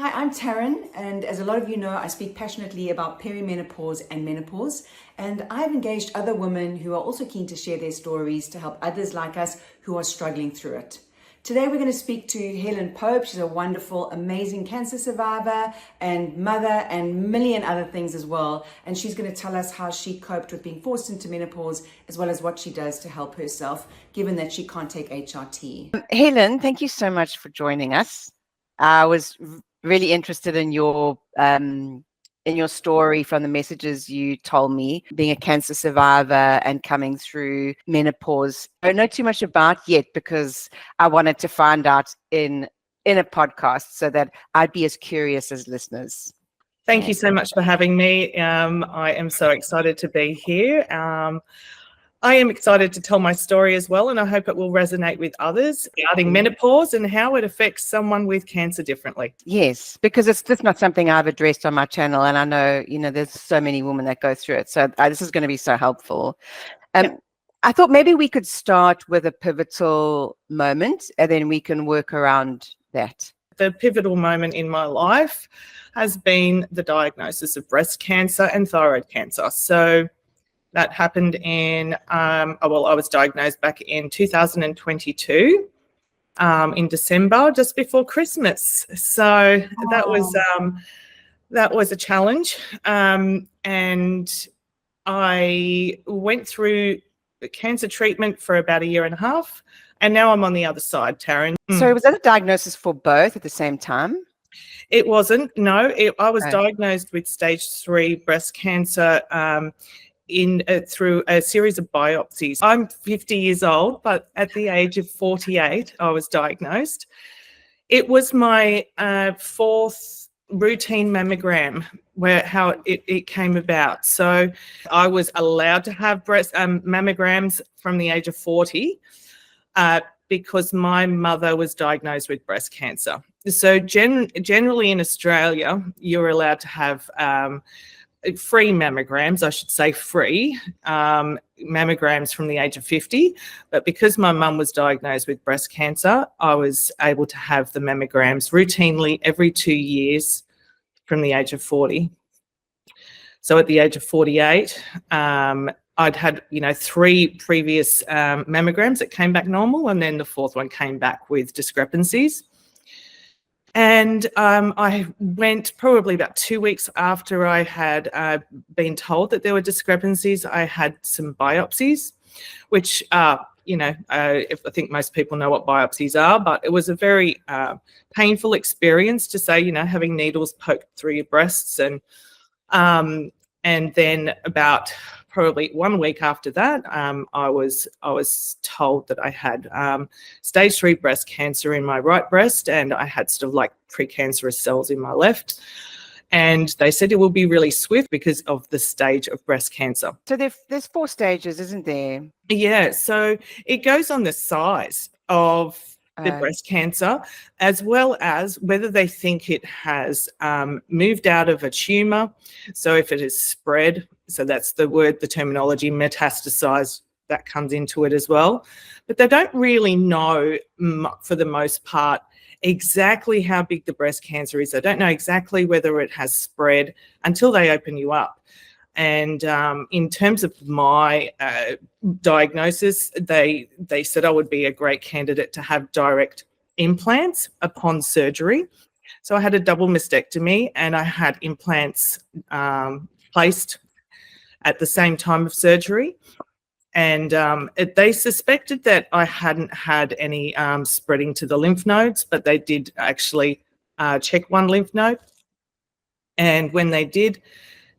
Hi, I'm Taryn, and as a lot of you know, I speak passionately about perimenopause and menopause, and I've engaged other women who are also keen to share their stories to help others like us who are struggling through it. Today we're going to speak to Helen Pope. She's a wonderful, amazing cancer survivor and mother and million other things as well, and she's going to tell us how she coped with being forced into menopause as well as what she does to help herself, given that she can't take HRT. Helen, thank you so much for joining us. I was really interested in your story from the messages you told me, being a cancer survivor and coming through menopause. I don't know too much about yet because I wanted to find out in a podcast so that I'd be as curious as listeners. Thank you so much for having me. I am so excited to be here. I am excited to tell my story as well, and I hope it will resonate with others regarding menopause and how it affects someone with cancer differently. Yes, because it's just not something I've addressed on my channel, and I know, there's so many women that go through it. So this is going to be so helpful. I thought maybe we could start with a pivotal moment, and then we can work around that. The pivotal moment in my life has been the diagnosis of breast cancer and thyroid cancer. So that happened in, I was diagnosed back in 2022 in December, just before Christmas. So that was a challenge. And I went through cancer treatment for about a year and a half, and now I'm on the other side, Taryn. So was that a diagnosis for both at the same time? It wasn't, no. I was diagnosed with stage 3 breast cancer through a series of biopsies. I'm 50 years old, but at the age of 48, I was diagnosed. It was my fourth routine mammogram how it came about. So I was allowed to have breast mammograms from the age of 40 because my mother was diagnosed with breast cancer. So generally in Australia, you're allowed to have free mammograms, I should say free mammograms from the age of 50. But because my mum was diagnosed with breast cancer, I was able to have the mammograms routinely every 2 years from the age of 40. So at the age of 48, I'd had, 3 previous mammograms that came back normal, and then the fourth one came back with discrepancies. And I went probably about 2 weeks after I had been told that there were discrepancies. I had some biopsies, which, I think most people know what biopsies are, but it was a very painful experience to say, having needles poked through your breasts. And then about probably 1 week after that, I was told that I had stage 3 breast cancer in my right breast, and I had sort of like precancerous cells in my left. And they said it will be really swift because of the stage of breast cancer. So there's 4 stages, isn't there? Yeah, so it goes on the size of the breast cancer, as well as whether they think it has moved out of a tumour. So if it has spread, so that's the terminology, metastasized, that comes into it as well. But they don't really know, for the most part, exactly how big the breast cancer is. They don't know exactly whether it has spread until they open you up. And in terms of my diagnosis, they said I would be a great candidate to have direct implants upon surgery. So I had a double mastectomy, and I had implants placed at the same time of surgery. And they suspected that I hadn't had any spreading to the lymph nodes, but they did actually check one lymph node. And when they did,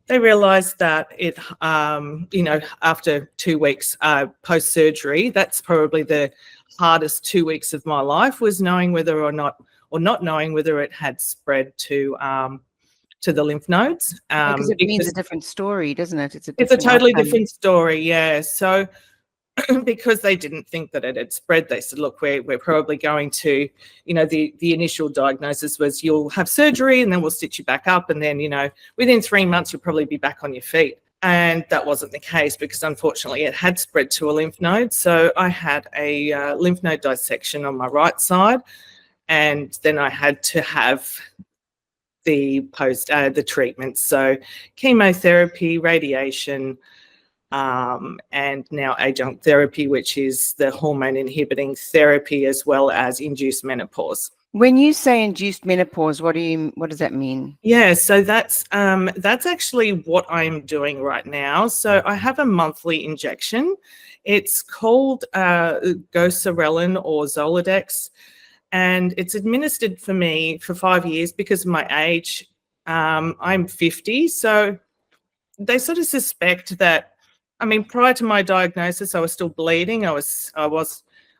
they realised that it, after 2 weeks post-surgery, that's probably the hardest 2 weeks of my life, was knowing whether or not, or not knowing whether it had spread to the lymph nodes. Because it means a different story, doesn't it? It's a totally different story, yeah. So because they didn't think that it had spread, they said, look, we're probably going to, the initial diagnosis was you'll have surgery and then we'll stitch you back up, and then, within 3 months you'll probably be back on your feet. And that wasn't the case, because unfortunately it had spread to a lymph node. So I had a lymph node dissection on my right side, and then I had to have the treatments. So chemotherapy, radiation, and now adjunct therapy, which is the hormone inhibiting therapy, as well as induced menopause. When you say induced menopause, what does that mean? Yeah, so that's actually what I'm doing right now. So I have a monthly injection. It's called Goserelin or Zoladex, and it's administered for me for 5 years because of my age. I'm 50, so they sort of suspect that. I mean, prior to my diagnosis, I was still bleeding. I was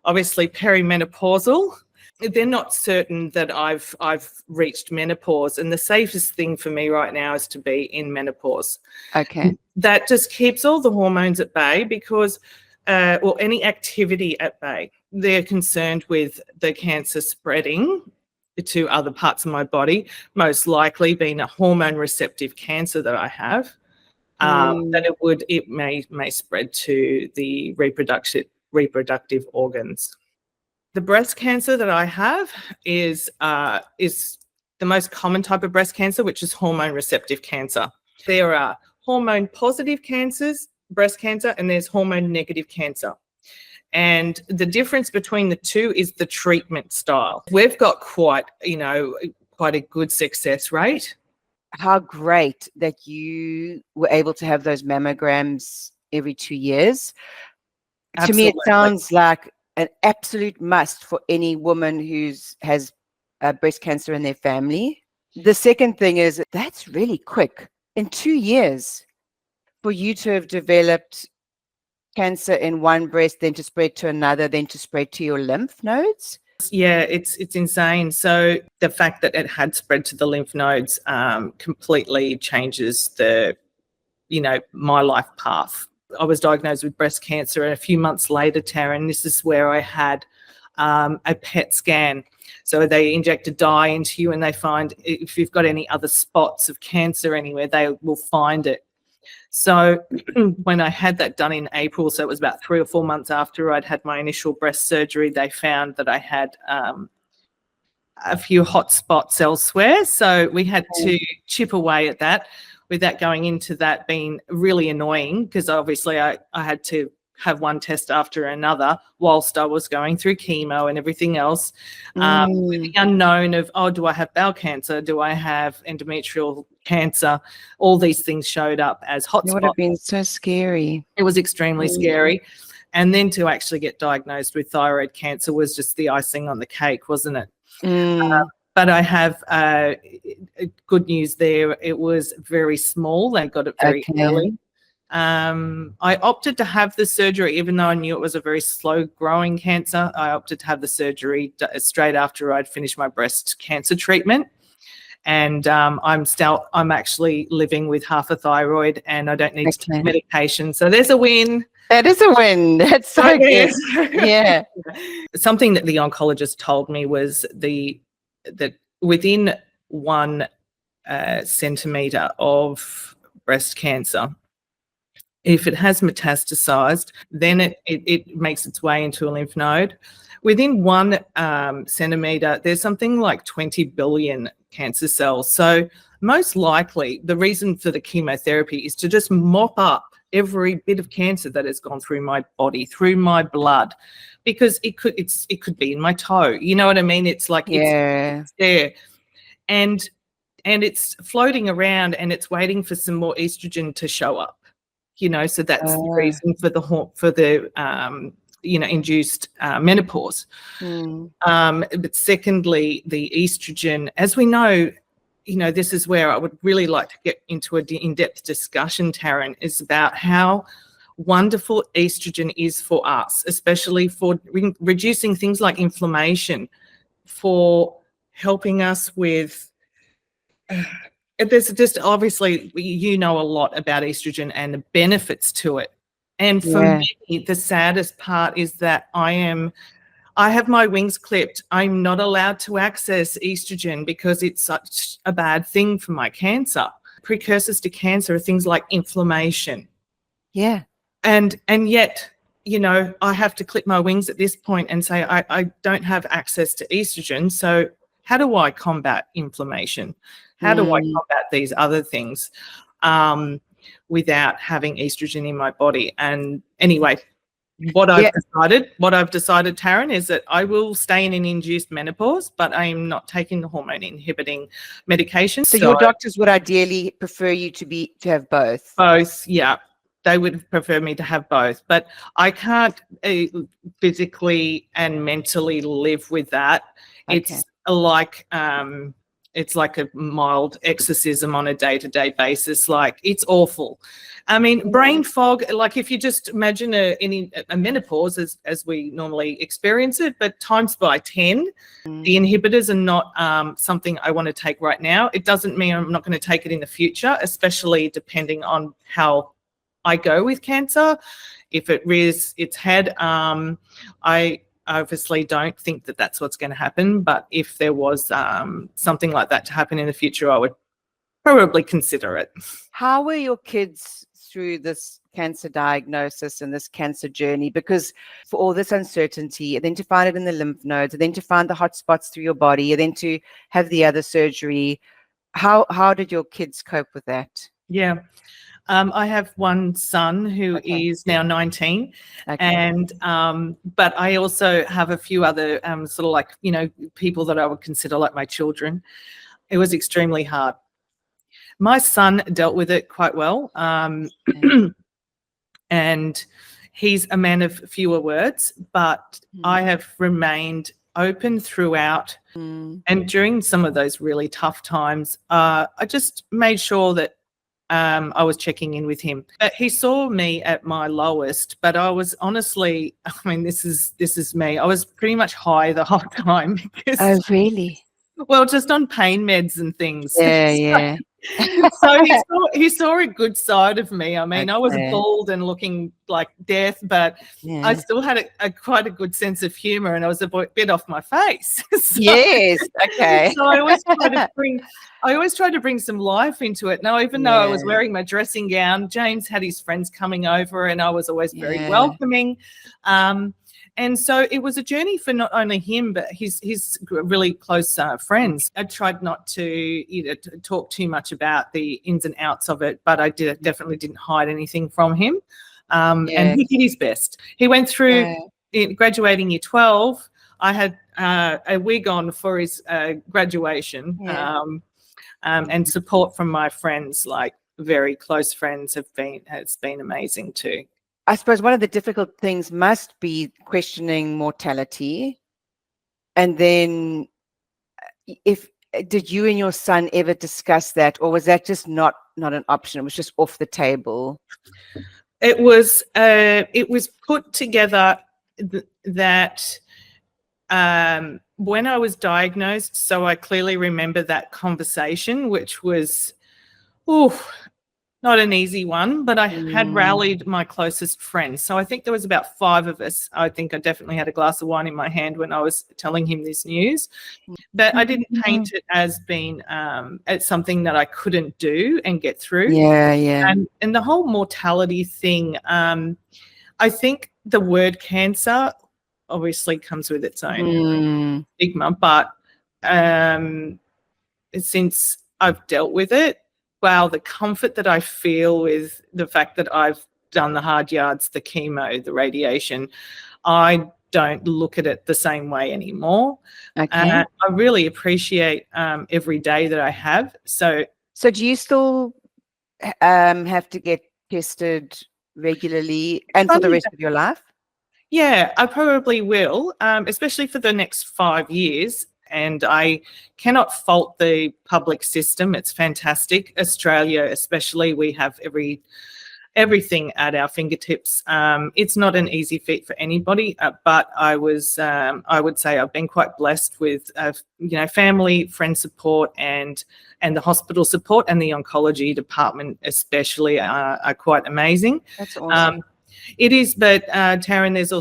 obviously perimenopausal. They're not certain that I've reached menopause, and the safest thing for me right now is to be in menopause. Okay. That just keeps all the hormones at bay because, or any activity at bay. They're concerned with the cancer spreading to other parts of my body, most likely being a hormone receptive cancer that I have. That it may spread to the reproductive organs. The breast cancer that I have is the most common type of breast cancer, which is hormone receptive cancer. There are hormone positive cancers, breast cancer, and there's hormone negative cancer. And the difference between the two is the treatment style. We've got quite a good success rate. How great that you were able to have those mammograms every 2 years. Absolutely. To me, it sounds like an absolute must for any woman who has breast cancer in their family. The second thing is that's really quick. In 2 years, for you to have developed cancer in one breast, then to spread to another, then to spread to your lymph nodes. Yeah, it's insane. So the fact that it had spread to the lymph nodes completely changes my life path. I was diagnosed with breast cancer, and a few months later, Taryn, this is where I had a PET scan. So they inject a dye into you, and they find if you've got any other spots of cancer anywhere, they will find it. So when I had that done in April, so it was about 3 or 4 months after I'd had my initial breast surgery, they found that I had a few hot spots elsewhere. So we had to chip away at that, with that going into that being really annoying, because obviously I had to have one test after another whilst I was going through chemo and everything else. With the unknown of, do I have bowel cancer? Do I have endometrial cancer? All these things showed up as hotspots. It would have been so scary. It was extremely scary. And then to actually get diagnosed with thyroid cancer was just the icing on the cake, wasn't it? But I have good news there. It was very small. They got it very early. I opted to have the surgery, even though I knew it was a very slow growing cancer. I opted to have the surgery straight after I'd finished my breast cancer treatment. And I'm actually living with half a thyroid, and I don't need to take medication. So there's a win. That is a win. That's so good. Yeah. Something that the oncologist told me was that within 1 centimetre of breast cancer, if it has metastasized, then it makes its way into a lymph node. Within 1 centimetre, there's something like 20 billion cancer cells. So most likely the reason for the chemotherapy is to just mop up every bit of cancer that has gone through my body, through my blood, because it could be in my toe. You know what I mean? It's like it's there, and it's floating around, and it's waiting for some more estrogen to show up. So that's the reason for the induced menopause. But secondly, the estrogen, as we know, this is where I would really like to get into an in-depth discussion, Taryn, is about how wonderful estrogen is for us, especially for reducing things like inflammation, for helping us with there's just obviously a lot about estrogen and the benefits to it. And for me, the saddest part is that I have my wings clipped. I'm not allowed to access estrogen because it's such a bad thing for my cancer. Precursors to cancer are things like inflammation. Yeah. And yet, I have to clip my wings at this point and say I don't have access to estrogen. So how do I combat inflammation? How do I combat these other things without having estrogen in my body? And anyway, what I've decided, Taryn, is that I will stay in an induced menopause, but I am not taking the hormone inhibiting medication. So your doctors would ideally prefer you to have both? Both, yeah. They would prefer me to have both, but I can't physically and mentally live with that. Okay. It's like a mild exorcism on a day-to-day basis. Like, it's awful. I mean, brain fog, like if you just imagine a menopause as we normally experience it, but times by 10. The inhibitors are not something I want to take right now. It doesn't mean I'm not going to take it in the future, especially depending on how I go with cancer. If it rears its head, I obviously don't think that that's what's going to happen, but if there was something like that to happen in the future, I would probably consider it. How were your kids through this cancer diagnosis and this cancer journey? Because for all this uncertainty, and then to find it in the lymph nodes, and then to find the hot spots through your body, and then to have the other surgery, how did your kids cope with that? Yeah. I have one son who is now 19, and but I also have a few other sort of like, people that I would consider like my children. It was extremely hard. My son dealt with it quite well, and he's a man of fewer words, but I have remained open throughout. And during some of those really tough times, I just made sure that I was checking in with him. But he saw me at my lowest, but I was honestly, I mean, this is me. I was pretty much high the whole time. Oh, really? Well, just on pain meds and things. Yeah. So he saw a good side of me. I mean, I was bald and looking like death, but I still had quite a good sense of humor, and I was a bit off my face. Yes. Okay. So I always tried to bring some life into it. Now, even though I was wearing my dressing gown, James had his friends coming over, and I was always very welcoming. And so it was a journey for not only him, but his really close friends. I tried not to talk too much about the ins and outs of it, but I definitely didn't hide anything from him. And he did his best. He went through graduating year 12. I had a wig on for his graduation, and support from my friends, like very close friends, has been amazing too. I suppose one of the difficult things must be questioning mortality. And then did you and your son ever discuss that, or was that just not an option? It was just off the table? It was put together that when I was diagnosed, so I clearly remember that conversation, which was, not an easy one, but I had rallied my closest friends. So I think there was about 5 of us. I think I definitely had a glass of wine in my hand when I was telling him this news. But I didn't paint it as being as something that I couldn't do and get through. Yeah. And the whole mortality thing, I think the word cancer obviously comes with its own stigma, but since I've dealt with it, wow, the comfort that I feel with the fact that I've done the hard yards, the chemo, the radiation, I don't look at it the same way anymore. I really appreciate every day that I have. So do you still have to get tested regularly and for the rest of your life? Yeah, I probably will, especially for the next 5 years. And I cannot fault the public system. It's fantastic. Australia, especially, we have everything at our fingertips. It's not an easy feat for anybody, but I would say I've been quite blessed with, family, friend support, and the hospital support, and the oncology department especially are quite amazing. That's awesome. It is, but Taryn, there's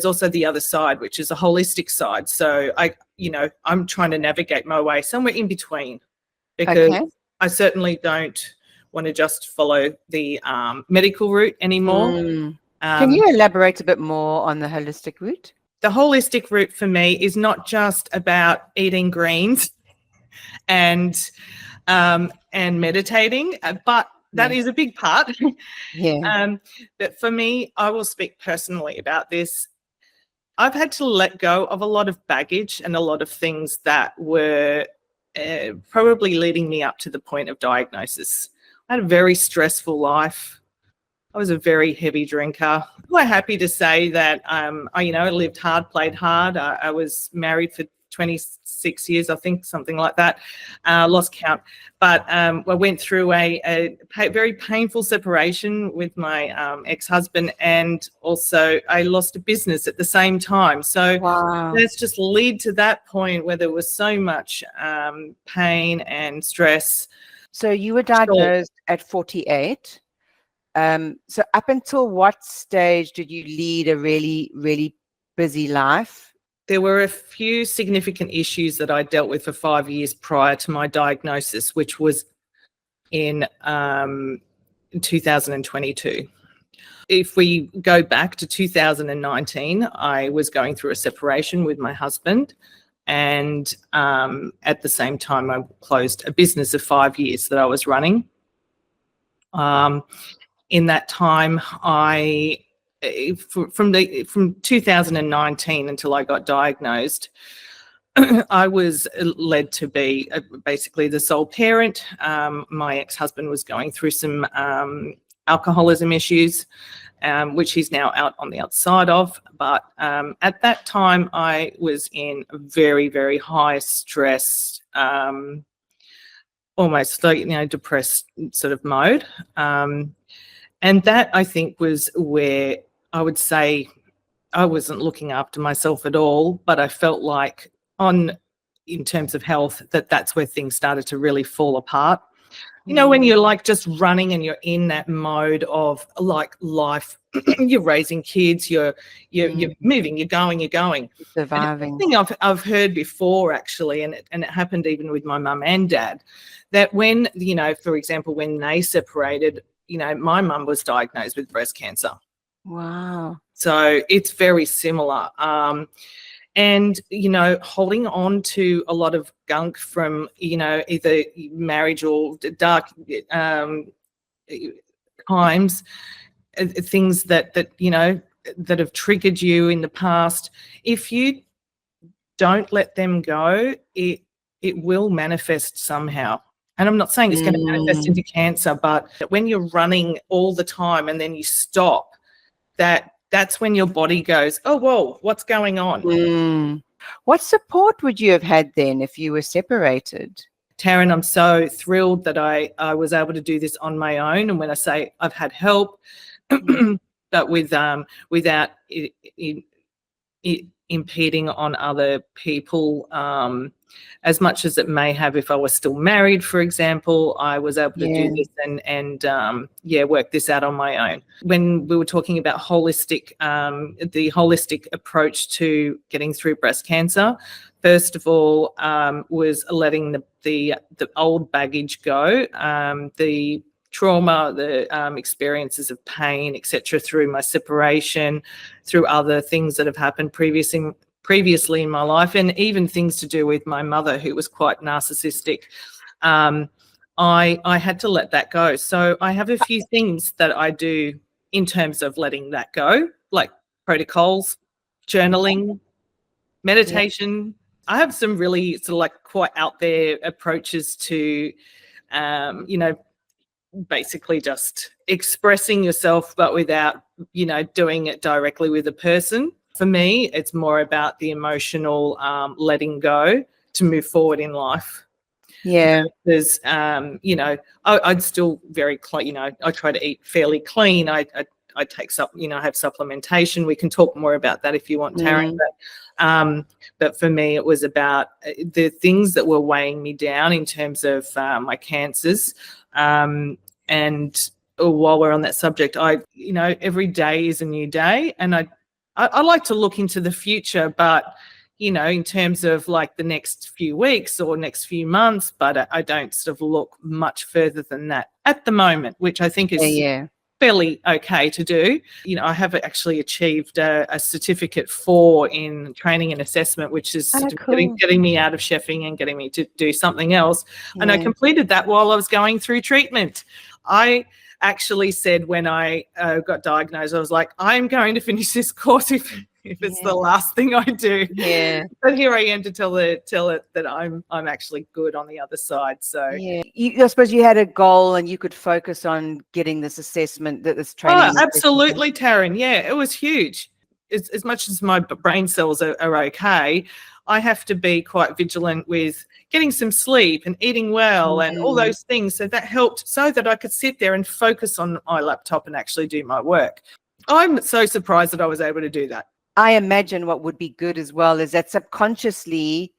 also the other side, which is a holistic side. So I'm trying to navigate my way somewhere in between, because I certainly don't want to just follow the medical route anymore. Can you elaborate a bit more on the holistic route? the holistic route for me is not just about eating greens and meditating, but that is a big part. Yeah. But for me, I will speak personally about this. I've had to let go of a lot of baggage and a lot of things that were probably leading me up to the point of diagnosis. I had a very stressful life. I was a very heavy drinker. I'm quite happy to say that I lived hard, played hard. I was married for 26 years, I think, something like that. Lost count. But I went through a very painful separation with my ex-husband, and also I lost a business at the same time. So let's just lead to that point where there was so much pain and stress. So you were diagnosed at 48. So up until what stage did you lead a really, really busy life? There were a few significant issues that I dealt with for 5 years prior to my diagnosis, which was in 2022. If we go back to 2019, I was going through a separation with my husband, and at the same time, I closed a business of 5 years that I was running. In that time, from 2019 until I got diagnosed, I was led to be basically the sole parent. My ex-husband was going through some alcoholism issues, which he's now out on the outside of. But at that time, I was in a very, very high stress, almost like, depressed sort of mode. And that, I think, was where I would say I wasn't looking after myself at all, but I felt like in terms of health, that's where things started to really fall apart. When you're like just running and you're in that mode of like life, you're raising kids, you're moving, you're going. Surviving. And I've heard before, actually, and it happened even with my mum and dad, that when, for example, when they separated, my mum was diagnosed with breast cancer. Wow. So it's very similar. And, holding on to a lot of gunk from, either marriage or dark times, things that have triggered you in the past, if you don't let them go, it will manifest somehow. And I'm not saying it's going to manifest into cancer, but when you're running all the time and then you stop, that's when your body goes, oh, whoa, what's going on? What support would you have had then if you were separated? Taryn, I'm so thrilled that I was able to do this on my own. And when I say I've had help, but without it impeding on other people, as much as it may have if I was still married, for example, I was able to do this and work this out on my own. When we were talking about the holistic approach to getting through breast cancer, first of all, was letting the old baggage go, the trauma, the experiences of pain, etc., through my separation, through other things that have happened previously in my life, and even things to do with my mother, who was quite narcissistic. I had to let that go. So I have a few things that I do in terms of letting that go, like protocols, journaling, meditation. I have some really sort of like quite out there approaches to, basically just expressing yourself, but without, doing it directly with a person. For me, it's more about the emotional letting go to move forward in life. Yeah. There's, I'd still very clean, I try to eat fairly clean. I take have supplementation. We can talk more about that if you want, Taryn. But for me, it was about the things that were weighing me down in terms of my cancers. And while we're on that subject, every day is a new day, and I like to look into the future, but in terms of like the next few weeks or next few months, but I don't sort of look much further than that at the moment, which I think is fairly okay to do. You know, I have actually achieved a certificate 4 in training and assessment, which is getting me out of chefing and getting me to do something else. Yeah. And I completed that while I was going through treatment. I actually said when I got diagnosed, I was like, I'm going to finish this course if it's the last thing I do. Yeah. But here I am to tell it that I'm actually good on the other side. So yeah, I suppose you had a goal and you could focus on getting this assessment, this training. Oh, absolutely, Taryn. Yeah, it was huge. As much as my brain cells are okay, I have to be quite vigilant with getting some sleep and eating well and all those things. So that helped so that I could sit there and focus on my laptop and actually do my work. I'm so surprised that I was able to do that. I imagine what would be good as well is that subconsciously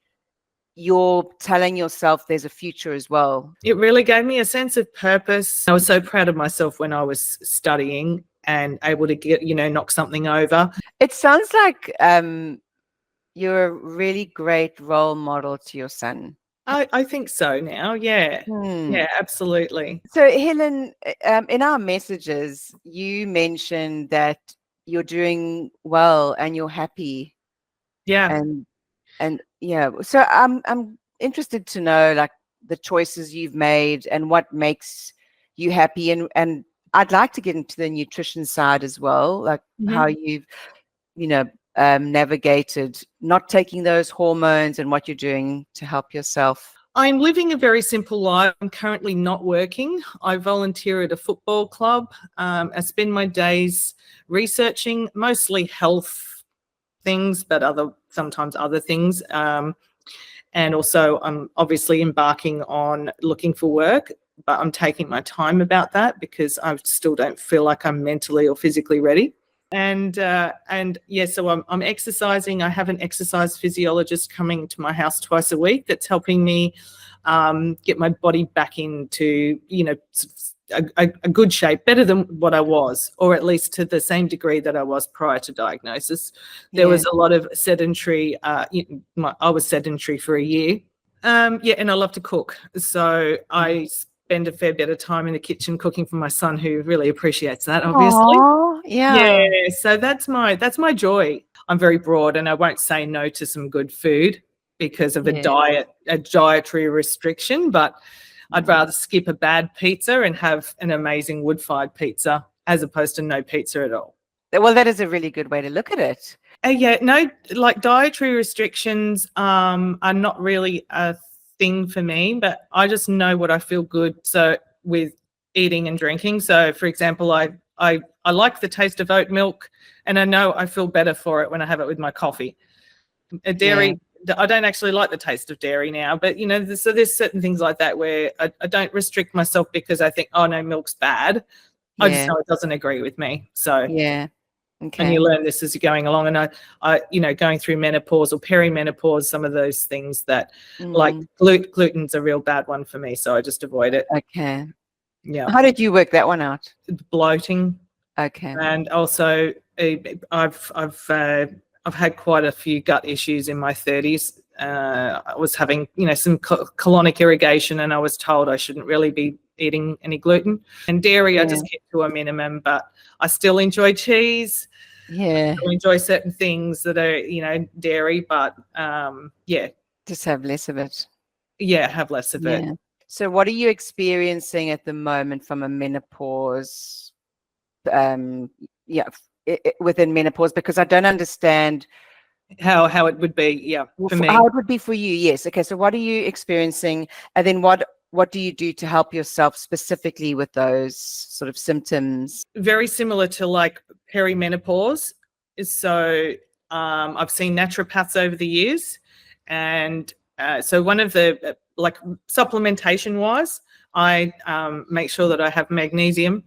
you're telling yourself there's a future as well. It really gave me a sense of purpose. I was so proud of myself when I was studying and able to get, knock something over. It sounds like you're a really great role model to your son. I think so now. Yeah. Yeah, absolutely. So Helen, in our messages, you mentioned that you're doing well and you're happy. Yeah. And yeah, so I'm interested to know like the choices you've made and what makes you happy, and I'd like to get into the nutrition side as well, like how you've navigated not taking those hormones and what you're doing to help yourself. I'm living a very simple life. I'm currently not working. I volunteer at a football club. I spend my days researching mostly health things, but sometimes other things. And also I'm obviously embarking on looking for work, but I'm taking my time about that because I still don't feel like I'm mentally or physically ready. And yeah, so I'm exercising. I have an exercise physiologist coming to my house twice a week that's helping me get my body back into, a good shape, better than what I was, or at least to the same degree that I was prior to diagnosis. There was a lot of sedentary, I was sedentary for a year. Yeah, and I love to cook. So I spend a fair bit of time in the kitchen cooking for my son, who really appreciates that, obviously. Aww, yeah. So that's my joy. I'm very broad and I won't say no to some good food because of a dietary restriction, but I'd rather skip a bad pizza and have an amazing wood-fired pizza as opposed to no pizza at all. Well, that is a really good way to look at it. Yeah, no, like dietary restrictions are not really a thing for me, but I just know what I feel good so with eating and drinking. So, for example, I like the taste of oat milk, and I know I feel better for it when I have it with my coffee. Dairy. I don't actually like the taste of dairy now, but so there's certain things like that where I don't restrict myself because I think, oh no, milk's bad. I just know it doesn't agree with me. So okay. And you learn this as you're going along. And I going through menopause or perimenopause, some of those things that like gluten's a real bad one for me, so I just avoid it. Okay. Yeah. How did you work that one out? Bloating. Okay. And also I've had quite a few gut issues in my 30s. I was having, some colonic irrigation, and I was told I shouldn't really be eating any gluten. And dairy, I just kept to a minimum, but I still enjoy cheese. Yeah. I still enjoy certain things that are, dairy, but just have less of it. Yeah, have less of it. So what are you experiencing at the moment from a menopause? Within menopause, because I don't understand how it would be for me. How it would be for you. Yes. Okay, so what are you experiencing, and then what do you do to help yourself specifically with those sort of symptoms? Very similar to like perimenopause. So I've seen naturopaths over the years, and so one of the like supplementation wise, I make sure that I have magnesium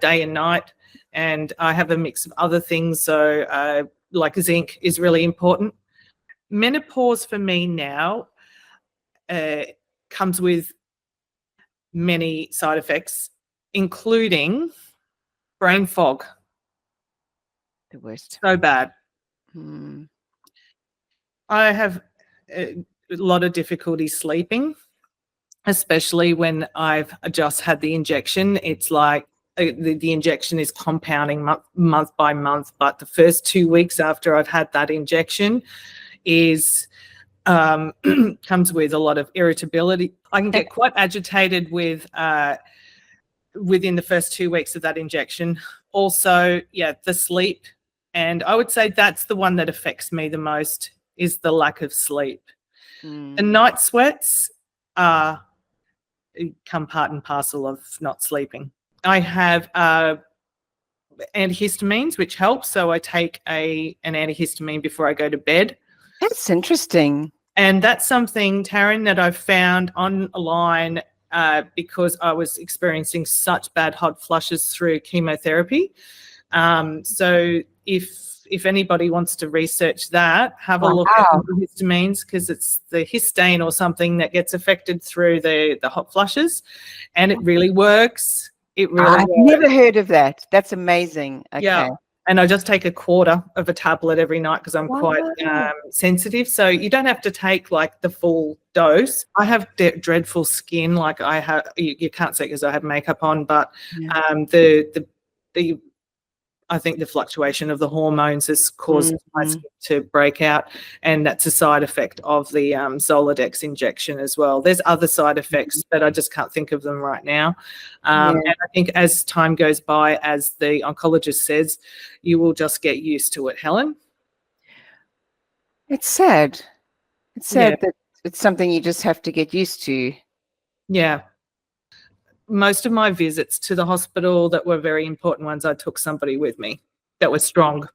day and night. And I have a mix of other things. So like zinc is really important. Menopause for me now comes with many side effects, including brain fog. The worst. So bad. I have a lot of difficulty sleeping, especially when I've just had the injection. It's like the injection is compounding month by month, but the first 2 weeks after I've had that injection is comes with a lot of irritability. I can get quite agitated with within the first 2 weeks of that injection. Also, yeah, the sleep. And I would say that's the one that affects me the most, is the lack of sleep. The night sweats come part and parcel of not sleeping. I have antihistamines, which helps. So I take an antihistamine before I go to bed. That's interesting. And that's something, Taryn, that I've found online because I was experiencing such bad hot flushes through chemotherapy. So if anybody wants to research that, have a look at the histamines, because it's the histone or something that gets affected through the hot flushes, and it really works. It really I've never heard of that. That's amazing. Okay. Yeah. And I just take a quarter of a tablet every night because I'm quite sensitive. So you don't have to take like the full dose. I have dreadful skin. Like I have, you can't see because I have makeup on, but the I think the fluctuation of the hormones has caused my skin to break out, and that's a side effect of the Zoladex injection as well. There's other side effects, but I just can't think of them right now. And I think as time goes by, as the oncologist says, you will just get used to it, Helen. It's sad. It's sad that it's something you just have to get used to. Yeah. Most of my visits to the hospital that were very important ones, I took somebody with me that was strong.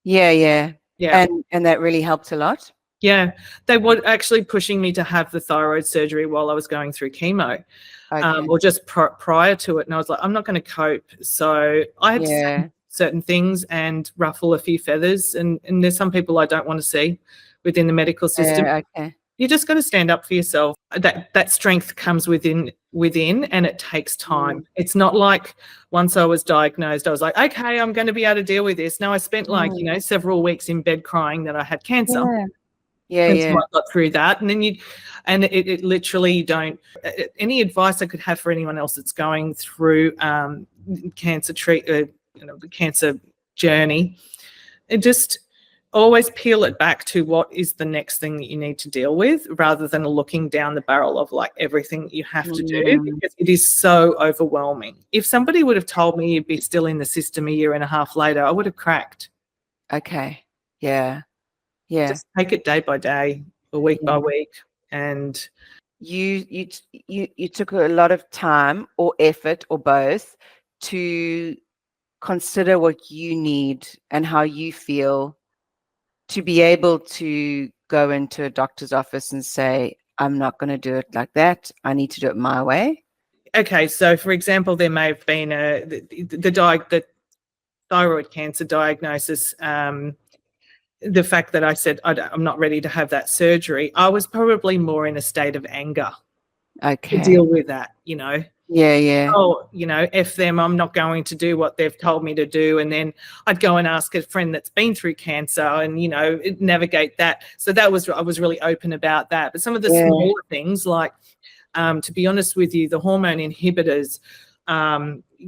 Yeah. And that really helped a lot. Yeah, they were actually pushing me to have the thyroid surgery while I was going through chemo, or just prior to it. And I was like, I'm not going to cope. So I had to say certain things and ruffle a few feathers. And there's some people I don't want to see within the medical system. You just got to stand up for yourself. That strength comes within, and it takes time. It's not like once I was diagnosed, I was like, okay, I'm going to be able to deal with this. No, I spent several weeks in bed crying that I had cancer. I got through that. And then it literally, you don't, any advice I could have for anyone else that's going through cancer the cancer journey, it just always peel it back to what is the next thing that you need to deal with, rather than looking down the barrel of like everything you have to do, because it is so overwhelming. If somebody would have told me you'd be still in the system a year and a half later, I would have cracked. Okay. Yeah. Just take it day by day or week by week. And you took a lot of time or effort or both to consider what you need and how you feel to be able to go into a doctor's office and say, I'm not going to do it like that. I need to do it my way. Okay, so for example, there may have been the thyroid cancer diagnosis. The fact that I said I'm not ready to have that surgery, I was probably more in a state of anger to deal with that, Oh, F them, I'm not going to do what they've told me to do. And then I'd go and ask a friend that's been through cancer and, navigate that. So I was really open about that. But some of the smaller things, like, to be honest with you, the hormone inhibitors,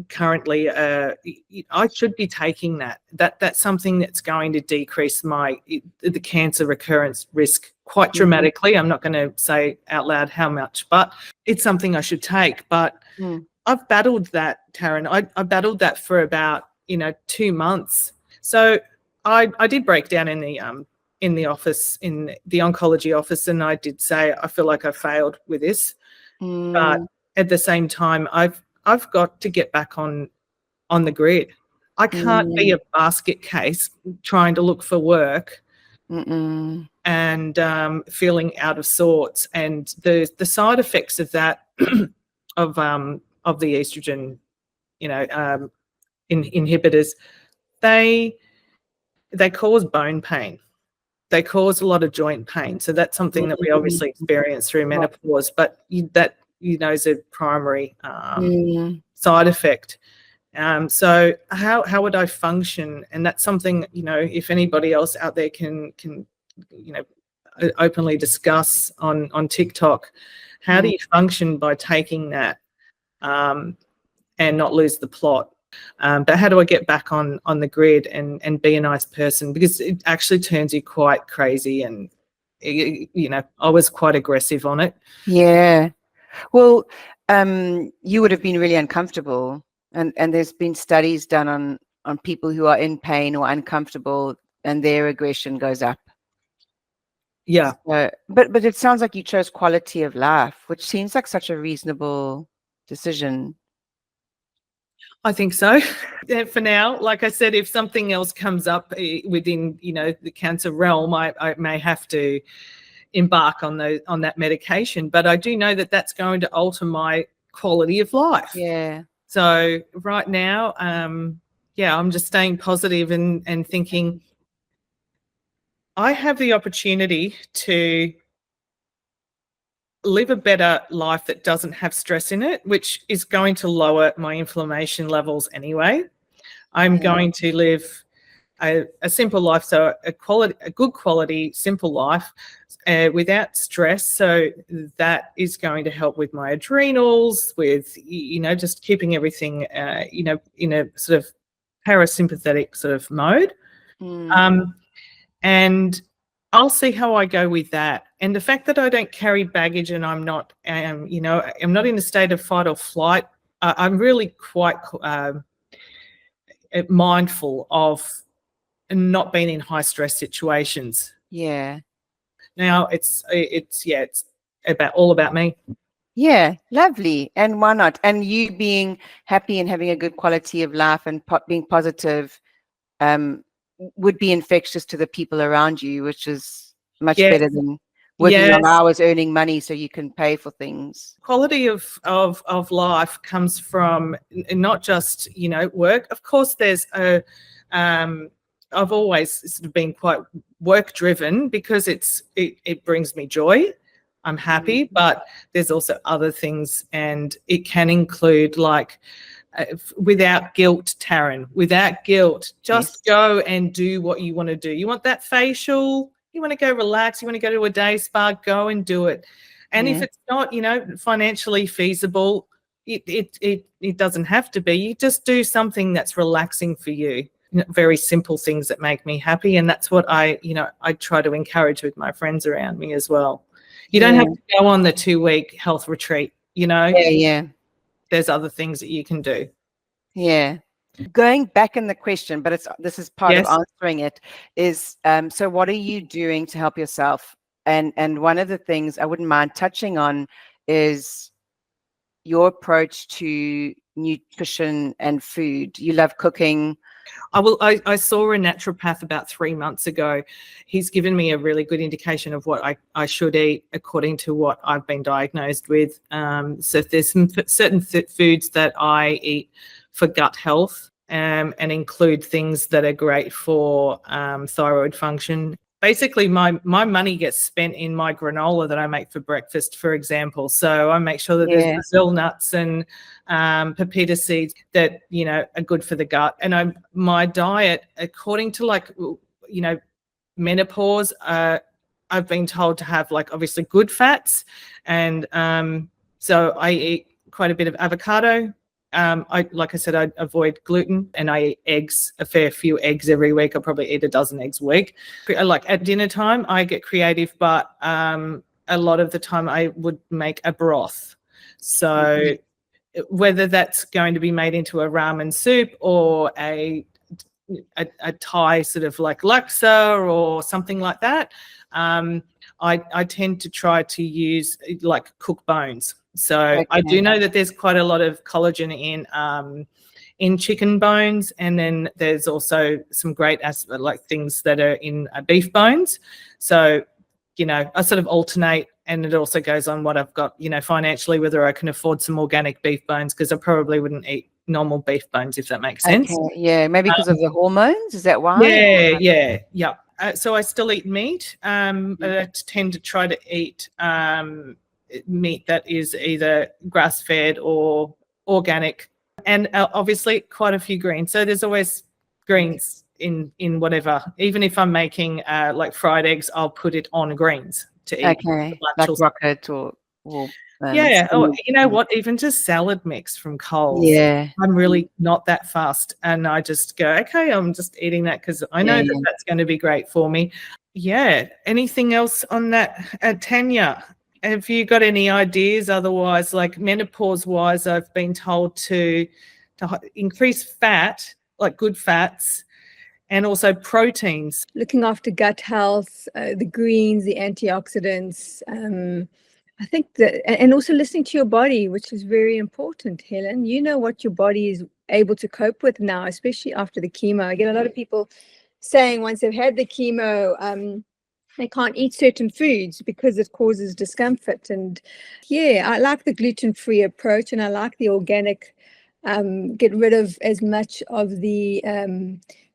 currently I should be taking that. That's something that's going to decrease the cancer recurrence risk quite dramatically. I'm not going to say out loud how much, but it's something I should take. But I've battled that, Taryn. I battled that for about 2 months. So I did break down in the office, in the oncology office, and I did say I feel like I failed with this. But at the same time, I've got to get back on the grid. I can't be a basket case trying to look for work and feeling out of sorts. And the side effects of that of the estrogen, inhibitors, they cause bone pain. They cause a lot of joint pain. So that's something that we obviously experience through menopause, but that is a primary side effect. So how would I function? And that's something, if anybody else out there can openly discuss on TikTok, how do you function by taking that? and not lose the plot. But how do I get back on the grid and be a nice person? Because it actually turns you quite crazy, and I was quite aggressive on it. Yeah. Well, you would have been really uncomfortable, and there's been studies done on people who are in pain or uncomfortable, and their aggression goes up. Yeah. But it sounds like you chose quality of life, which seems like such a reasonable decision. I think so. Yeah, for now, like I said, if something else comes up within, the cancer realm, I may have to embark on that medication. But I do know that that's going to alter my quality of life. Yeah. So right now, I'm just staying positive and thinking I have the opportunity to live a better life that doesn't have stress in it, which is going to lower my inflammation levels anyway. I'm going to live a simple life, so a good quality, simple life without stress. So that is going to help with my adrenals, with just keeping everything in a sort of parasympathetic sort of mode. And I'll see how I go with that. And the fact that I don't carry baggage and I'm not, I'm not in a state of fight or flight. I'm really quite mindful of not being in high stress situations. Yeah. Now it's all about me. Yeah, lovely. And why not? And you being happy and having a good quality of life and being positive would be infectious to the people around you, which is much better than working long hours, earning money so you can pay for things. Quality of life comes from not just, work. Of course, there's I've always sort of been quite work driven because it brings me joy. I'm happy, but there's also other things, and it can include like without guilt, Taryn, without guilt, just go and do what you want to do. You want that facial, you want to go relax, you want to go to a day spa, go and do it. And if it's not, financially feasible, it doesn't have to be. You just do something that's relaxing for you. Very simple things that make me happy, and that's what I try to encourage with my friends around me as well. You don't have to go on the 2-week health retreat, Yeah. There's other things that you can do. Yeah. Going back in the question, but this is part of answering it, is so what are you doing to help yourself? And one of the things I wouldn't mind touching on is your approach to nutrition and food. You love cooking. I saw a naturopath about 3 months ago. He's given me a really good indication of what I should eat according to what I've been diagnosed with. So there's some certain foods that I eat for gut health and include things that are great for thyroid function. Basically, my money gets spent in my granola that I make for breakfast, for example. So I make sure that there's Brazil nuts and pepita seeds that, are good for the gut. And my diet, according to menopause, I've been told to have obviously good fats. And so I eat quite a bit of avocado. Like I said, I avoid gluten, and I eat eggs, a fair few eggs every week. I probably eat a dozen eggs a week. Like at dinner time, I get creative, but a lot of the time I would make a broth. So whether that's going to be made into a ramen soup or a Thai sort of like laksa or something like that, I tend to try to use cooked bones. So I do know that there's quite a lot of collagen in chicken bones, and then there's also some great things that are in beef bones. So I sort of alternate, and it also goes on what I've got financially, whether I can afford some organic beef bones, because I probably wouldn't eat normal beef bones, if that makes sense. Yeah, maybe because of the hormones. Is that why? Yeah. So I still eat meat. I tend to try to eat meat that is either grass-fed or organic, and obviously quite a few greens. So there's always greens in whatever. Even if I'm making fried eggs, I'll put it on greens to eat. Okay, like rocket or Yeah. So, Oh, you know what? Even just salad mix from Coles. yeah. I'm really not that fast. And I just go, okay, I'm just eating that because I know that that's going to be great for me. Yeah. Anything else on that, Tanya? Have you got any ideas otherwise, like menopause-wise? I've been told to increase fat, like good fats, and also proteins. Looking after gut health, the greens, the antioxidants. I think that, and also listening to your body, which is very important, Helen. You know what your body is able to cope with now, especially after the chemo. I get a lot of people saying once they've had the chemo, they can't eat certain foods because it causes discomfort. And yeah, I like the gluten-free approach, and I like the organic, get rid of as much of the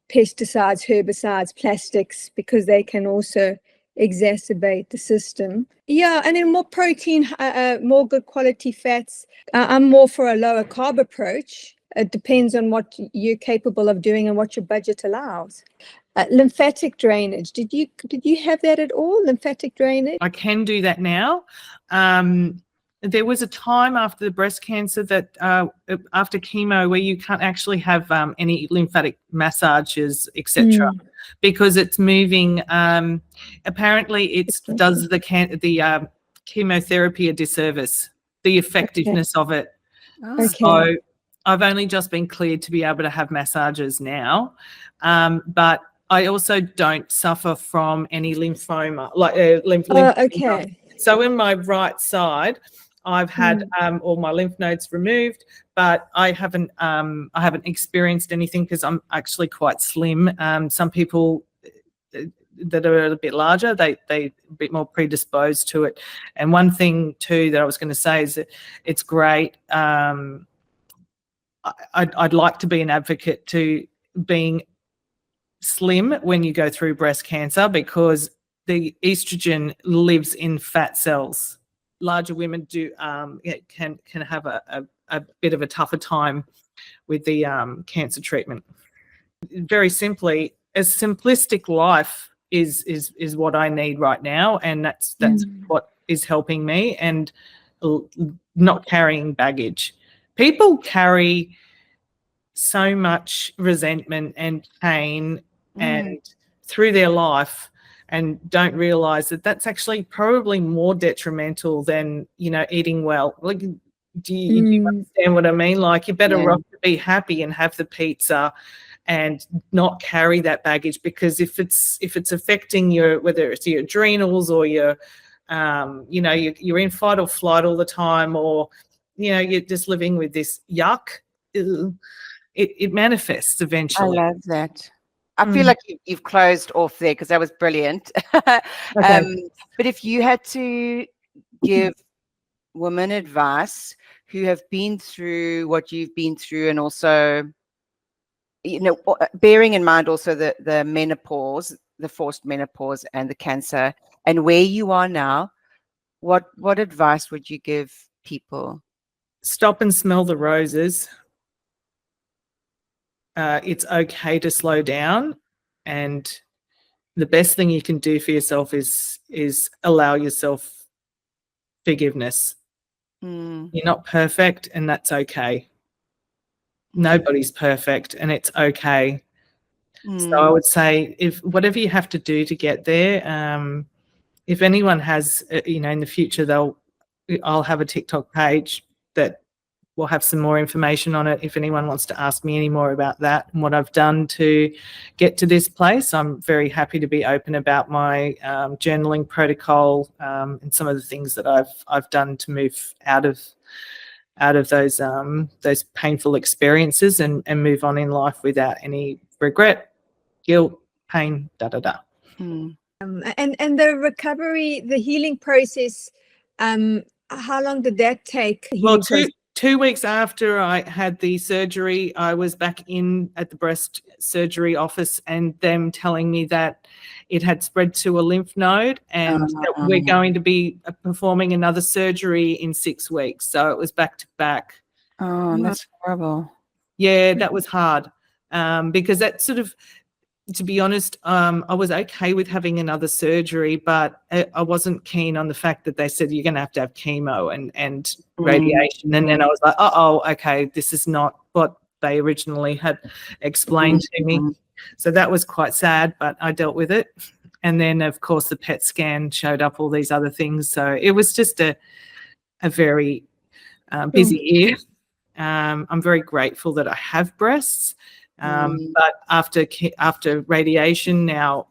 pesticides, herbicides, plastics, because they can also exacerbate the system. Yeah, and then more protein, more good quality fats. I'm more for a lower carb approach. It depends on what you're capable of doing and what your budget allows. Lymphatic drainage. Did you have that at all? Lymphatic drainage? I can do that now. There was a time after the breast cancer that after chemo where you can't actually have any lymphatic massages, etc., because it's moving. Apparently, it does the chemotherapy a disservice, the effectiveness of it. Okay. So I've only just been cleared to be able to have massages now, but I also don't suffer from any lymphoma, like Okay. So in my right side, I've had all my lymph nodes removed, but I haven't experienced anything because I'm actually quite slim. Some people that are a bit larger, they a bit more predisposed to it. And one thing too that I was going to say is that it's great. I'd like to be an advocate to being slim when you go through breast cancer because the estrogen lives in fat cells. Larger women can have a bit of a tougher time with the cancer treatment. Very simply, a simplistic life is what I need right now, and that's what is helping me, and not carrying baggage. People carry so much resentment and pain and through their life and don't realize that that's actually probably more detrimental than, eating well. Like, do you understand what I mean? Like, you're better off to be happy and have the pizza and not carry that baggage, because if it's affecting whether it's your adrenals or your you're in fight or flight all the time, or you're just living with this yuck, it manifests eventually. I love that. I feel like you've closed off there because that was brilliant. Okay. But if you had to give women advice who have been through what you've been through, and also, bearing in mind also the menopause, the forced menopause and the cancer, and where you are now, what advice would you give people? Stop and smell the roses. It's okay to slow down, and the best thing you can do for yourself is allow yourself forgiveness. You're not perfect, and that's okay. Nobody's perfect, and it's okay. So I would say, if whatever you have to do to get there, if anyone has, in the future, I'll have a TikTok page that will have some more information on it. If anyone wants to ask me any more about that and what I've done to get to this place, I'm very happy to be open about my journaling protocol and some of the things that I've done to move out of those painful experiences and move on in life without any regret, guilt, pain, And the recovery, the healing process, how long did that take? Well, 2 weeks after I had the surgery, I was back in at the breast surgery office, and them telling me that it had spread to a lymph node, and that we're going to be performing another surgery in 6 weeks. So it was back to back. Oh, that's horrible. Yeah, that was hard, because that sort of to be honest, I was okay with having another surgery, but I wasn't keen on the fact that they said you're going to have chemo and radiation. And then I was like, oh, okay, this is not what they originally had explained to me. So that was quite sad, but I dealt with it. And then, of course, the PET scan showed up all these other things. So it was just a very busy year. I'm very grateful that I have breasts. But after radiation now,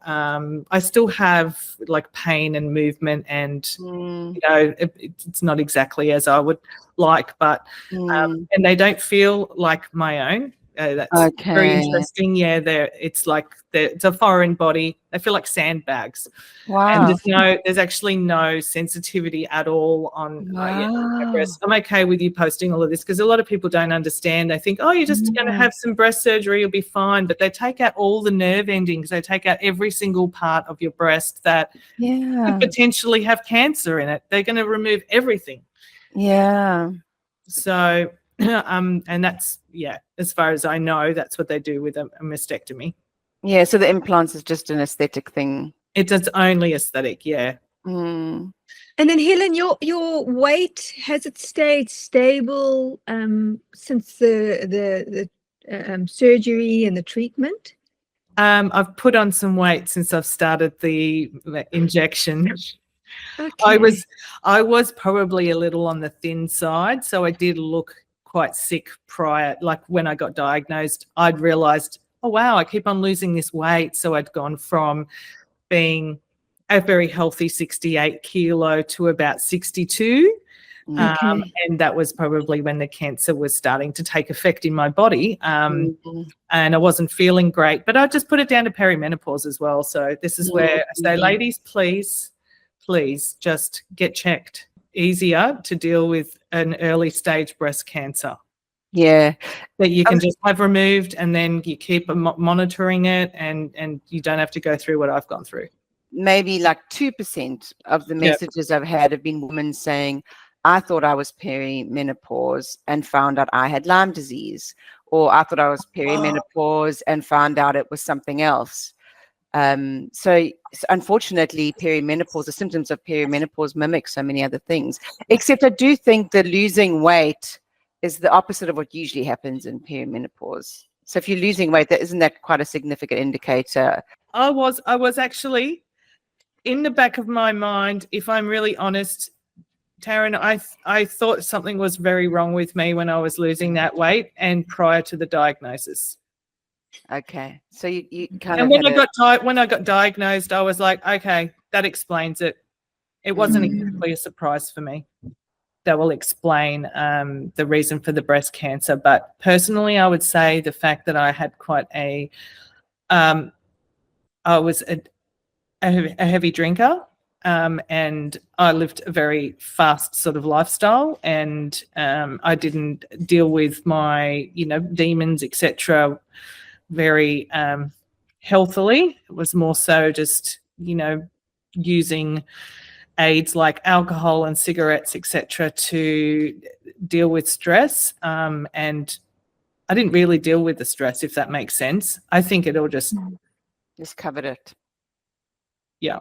I still have like pain and movement, and you know, it's not exactly as I would like, but and they don't feel like my own. That's very interesting. Yeah, it's a foreign body. They feel like sandbags. Wow. And there's actually no sensitivity at all on my breast. I'm okay with you posting all of this because a lot of people don't understand. They think, oh, you're just going to have some breast surgery, you'll be fine. But they take out all the nerve endings. They take out every single part of your breast that could potentially have cancer in it. They're going to remove everything. Yeah. So, and that's, as far as I know, that's what they do with a mastectomy. Yeah, so the implants is just an aesthetic thing. It's only aesthetic, yeah. And then Helen, your weight, has it stayed stable since the surgery and the treatment? I've put on some weight since I've started the injection. Okay. I was probably a little on the thin side, so I did look quite sick prior. Like when I got diagnosed, I'd realised, oh wow, I keep on losing this weight. So I'd gone from being a very healthy 68 kilo to about 62. And that was probably when the cancer was starting to take effect in my body. And I wasn't feeling great, but I just put it down to perimenopause as well. So this is where I say, ladies, please just get checked. Easier to deal with an early stage breast cancer. Yeah. That you can just have removed, and then you keep monitoring it, and you don't have to go through what I've gone through. Maybe like 2% of the messages I've had have been women saying, I thought I was perimenopause and found out I had Lyme disease, or I thought I was perimenopause and found out it was something else. So unfortunately, perimenopause, the symptoms of perimenopause mimic so many other things, except I do think that losing weight is the opposite of what usually happens in perimenopause. So if you're losing weight, isn't that quite a significant indicator? I was actually, in the back of my mind, if I'm really honest, Taryn, I thought something was very wrong with me when I was losing that weight and prior to the diagnosis. Okay, so you kind of. And when I got diagnosed, I was like, okay, that explains it. It wasn't exactly a surprise for me. That will explain the reason for the breast cancer. But personally, I would say the fact that I had quite I was a heavy drinker, and I lived a very fast sort of lifestyle, and I didn't deal with my, demons, etc., very healthily. It was more so just, using aids like alcohol and cigarettes, etc., to deal with stress. And I didn't really deal with the stress, if that makes sense. I think it all just covered it. Yeah.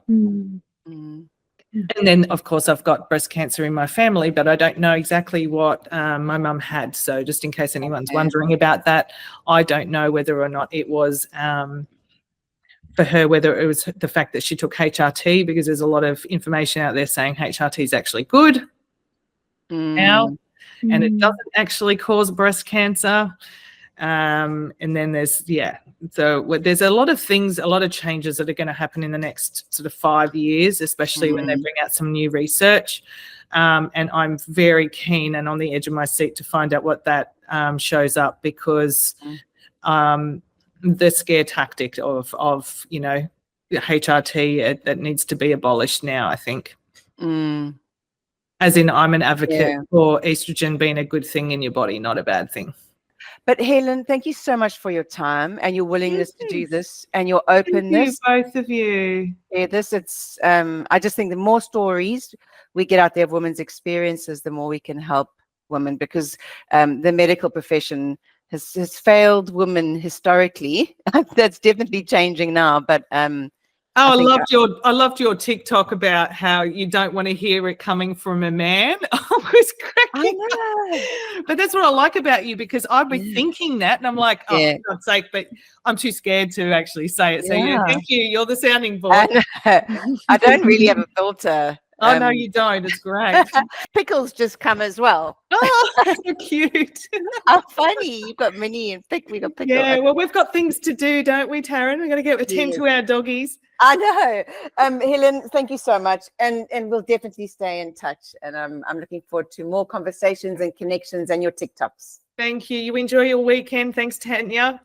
And then, of course, I've got breast cancer in my family, but I don't know exactly what my mum had. So just in case anyone's wondering about that, I don't know whether or not it was for her, whether it was the fact that she took HRT, because there's a lot of information out there saying HRT is actually good now, and it doesn't actually cause breast cancer. And then there's, so there's a lot of things, a lot of changes that are going to happen in the next sort of 5 years, especially when they bring out some new research. And I'm very keen and on the edge of my seat to find out what that shows up, because the scare tactic of HRT, that needs to be abolished now, I think. As in, I'm an advocate for estrogen being a good thing in your body, not a bad thing. But Helen, thank you so much for your time and your willingness to do this and your openness. Thank you, both of you. It's I just think the more stories we get out there of women's experiences, the more we can help women, because the medical profession has failed women historically. That's definitely changing now, but Oh, I I loved your TikTok about how you don't want to hear it coming from a man. I was cracking know. up. But that's what I like about you, because I've been Yeah. thinking that, and I'm like, oh, Yeah. for God's sake, but I'm too scared to actually say it. So yeah, Yeah. thank you. You're the sounding board. I don't really have a filter. Oh no, you don't. It's great. Pickles just come as well. Oh, so cute. How funny. You've got Minnie and we got Pickle. Yeah, well, we've got things to do, don't we, Taryn? We're going to attend Yes. to our doggies. I know. Helen, thank you so much. And we'll definitely stay in touch. And I'm looking forward to more conversations and connections and your TikToks. Thank you. You enjoy your weekend. Thanks, Tanya.